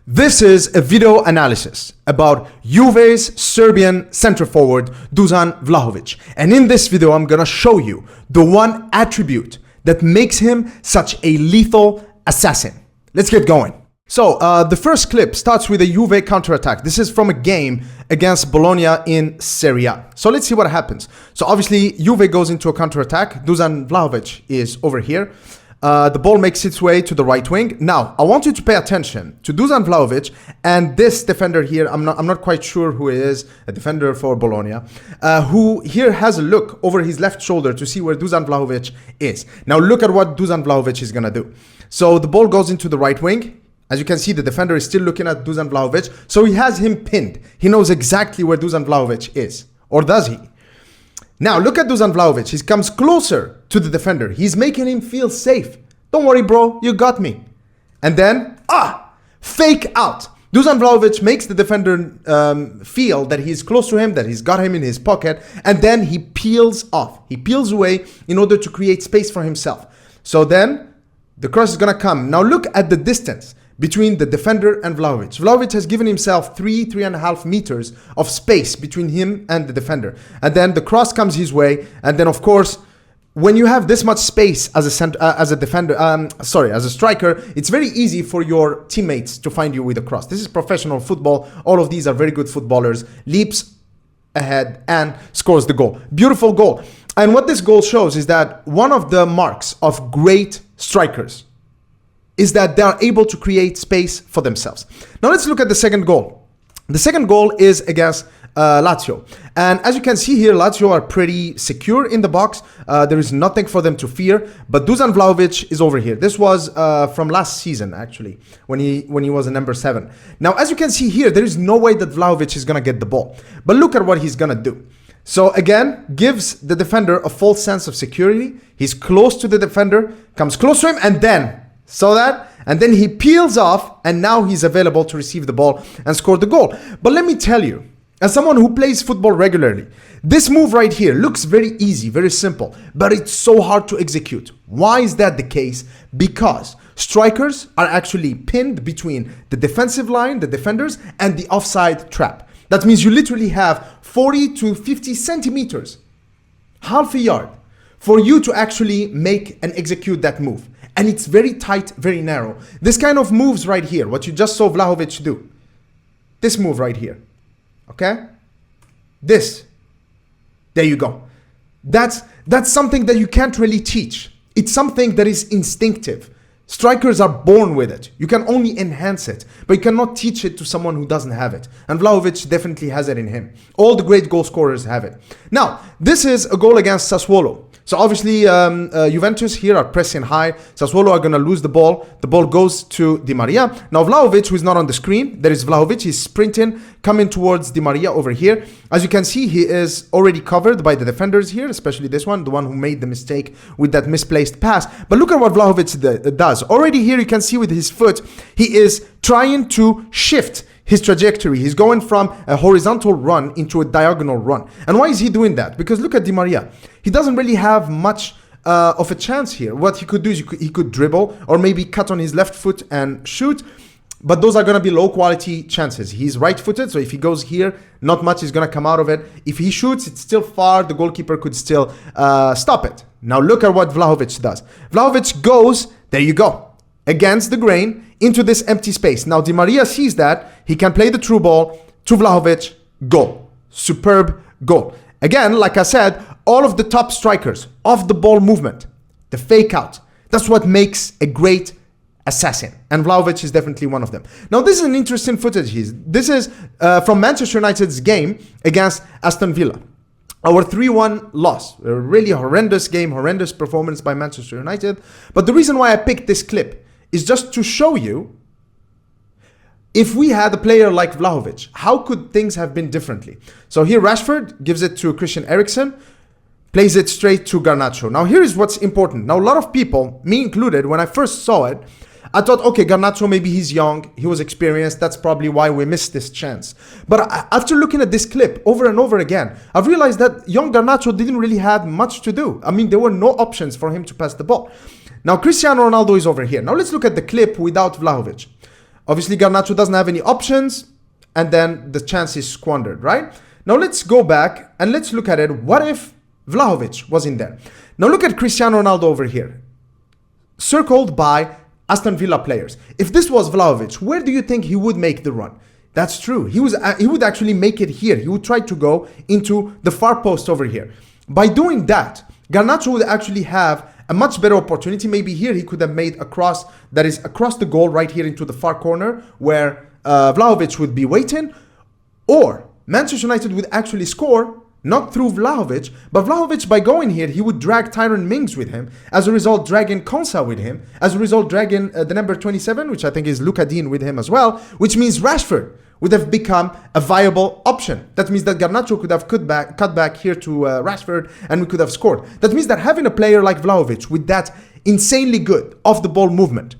This is a video analysis about Juve's Serbian center forward Dusan Vlahovic. And in this video, I'm gonna show you the one attribute that makes him such a lethal assassin. Let's get going. So the first clip starts with a Juve counterattack. This is from a game against Bologna in Serie A. So let's see what happens. So obviously Juve goes into a counterattack. Dusan Vlahovic is over here. The ball makes its way to the right wing. Now, I want you to pay attention to Dusan Vlahovic and this defender here. I'm not quite sure who it is, a defender for Bologna, who here has a look over his left shoulder to see where Dusan Vlahovic is. Now, look at what Dusan Vlahovic is going to do. So the ball goes into the right wing. As you can see, the defender is still looking at Dusan Vlahovic. So he has him pinned. He knows exactly where Dusan Vlahovic is. Or does he? Now, look at Dusan Vlahovic. He comes closer to the defender. He's making him feel safe. Don't worry, bro. You got me. And then, fake out. Dusan Vlahovic makes the defender feel that he's close to him, that he's got him in his pocket. And then he peels off. He peels away in order to create space for himself. So then, the cross is going to come. Now, look at the distance between the defender and Vlahovic. Vlahovic has given himself 3.5 meters of space between him and the defender. And then the cross comes his way. And then, of course, when you have this much space as a striker, it's very easy for your teammates to find you with a cross. This is professional football. All of these are very good footballers. Leaps ahead and scores the goal. Beautiful goal. And what this goal shows is that one of the marks of great strikers is that they are able to create space for themselves. Now let's look at the second goal. The second goal is against Lazio. And as you can see here, Lazio are pretty secure in the box. There is nothing for them to fear. But Dusan Vlahovic is over here. This was from last season, actually, when he was a number 7. Now, as you can see here, there is no way that Vlahovic is going to get the ball. But look at what he's going to do. So again, gives the defender a false sense of security. He's close to the defender, comes close to him, and then and then he peels off, and now he's available to receive the ball and score the goal. But let me tell you, as someone who plays football regularly, this move right here looks very easy, very simple, but it's so hard to execute. Why is that the case? Because strikers are actually pinned between the defensive line, the defenders, and the offside trap. That means you literally have 40 to 50 centimeters, half a yard, for you to actually make and execute that move. And it's very tight, very narrow. This kind of moves right here, what you just saw Vlahovic do. This move right here. Okay? This. There you go. That's something that you can't really teach. It's something that is instinctive. Strikers are born with it. You can only enhance it, but you cannot teach it to someone who doesn't have it. And Vlahovic definitely has it in him. All the great goal scorers have it. Now, this is a goal against Sassuolo. So obviously, Juventus here are pressing high. Sassuolo are going to lose the ball. The ball goes to Di Maria. Now Vlahovic, who is not on the screen, there is Vlahovic. He's sprinting, coming towards Di Maria over here. As you can see, he is already covered by the defenders here, especially this one, the one who made the mistake with that misplaced pass. But look at what Vlahovic does. Already here, you can see with his foot, he is trying to shift his trajectory. He's going from a horizontal run into a diagonal run. And why is he doing that? Because look at Di Maria. He doesn't really have much of a chance here. What he could do is he could dribble or maybe cut on his left foot and shoot. But those are going to be low quality chances. He's right-footed, so if he goes here, not much is going to come out of it. If he shoots, it's still far. The goalkeeper could still stop it. Now look at what Vlahovic does. Vlahovic goes, there you go, against the grain, into this empty space. Now Di Maria sees that. He can play the through ball to Vlahovic. Goal. Superb goal. Again, like I said, all of the top strikers, off the ball movement, the fake out, that's what makes a great assassin. And Vlahovic is definitely one of them. Now this is an interesting footage. This is from Manchester United's game against Aston Villa. Our 3-1 loss. A really horrendous game, horrendous performance by Manchester United. But the reason why I picked this clip is just to show you, if we had a player like Vlahovic, how could things have been differently? So here Rashford gives it to Christian Eriksen, plays it straight to Garnacho. Now here is what's important. Now a lot of people, me included, when I first saw it, I thought, okay, Garnacho, maybe he's young, he was experienced, that's probably why we missed this chance. But after looking at this clip over and over again, I've realized that young Garnacho didn't really have much to do. I mean, there were no options for him to pass the ball. Now, Cristiano Ronaldo is over here. Now, let's look at the clip without Vlahovic. Obviously, Garnacho doesn't have any options, and then the chance is squandered, right? Now let's go back and let's look at it. What if Vlahovic was in there? Now look at Cristiano Ronaldo over here, circled by Aston Villa players. If this was Vlahovic, where do you think he would make the run? That's true. He would actually make it here. He would try to go into the far post over here. By doing that, Garnacho would actually have a much better opportunity. Maybe here he could have made a cross that is across the goal right here into the far corner where Vlahovic would be waiting, or Manchester United would actually score, not through Vlahovic, but Vlahovic, by going here, he would drag Tyrone Mings with him, as a result dragging Konsa with him, as a result dragging the number 27, which I think is Luka Dean, with him as well, which means Rashford would have become a viable option. That means that Garnacho could have cut back here to Rashford, and we could have scored. That means that having a player like Vlahovic with that insanely good off-the-ball movement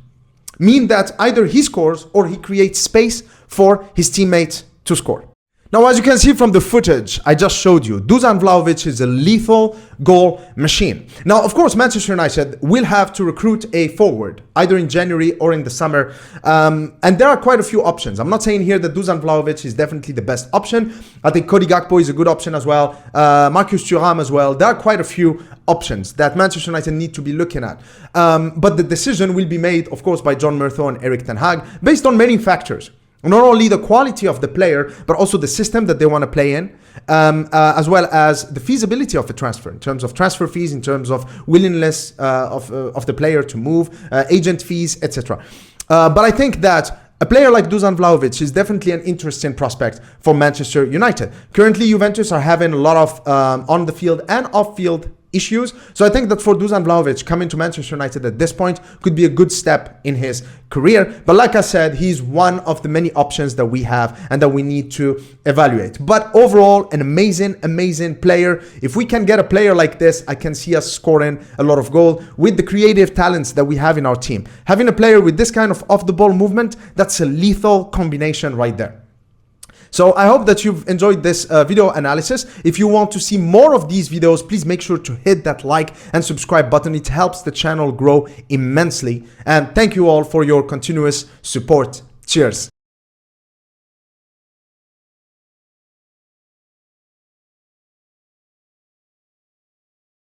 mean that either he scores or he creates space for his teammates to score. Now, as you can see from the footage I just showed you, Dusan Vlahovic is a lethal goal machine. Now, of course, Manchester United will have to recruit a forward, either in January or in the summer. And there are quite a few options. I'm not saying here that Dusan Vlahovic is definitely the best option. I think Cody Gakpo is a good option as well. Marcus Thuram as well. There are quite a few options that Manchester United need to be looking at. But the decision will be made, of course, by John Murtho and Erik ten Hag, based on many factors. Not only the quality of the player, but also the system that they want to play in, as well as the feasibility of the transfer, in terms of transfer fees, in terms of willingness of the player to move, agent fees, etc. But I think that a player like Dusan Vlahovic is definitely an interesting prospect for Manchester United. Currently, Juventus are having a lot of on the field and off field issues. So I think that for Dusan Vlahovic, coming to Manchester United at this point could be a good step in his career. But like I said, he's one of the many options that we have and that we need to evaluate. But overall, an amazing player. If we can get a player like this, I can see us scoring a lot of goals with the creative talents that we have in our team. Having a player with this kind of off-the-ball movement, that's a lethal combination right there. So I hope that you've enjoyed this video analysis. If you want to see more of these videos, please make sure to hit that like and subscribe button. It helps the channel grow immensely. And thank you all for your continuous support. Cheers.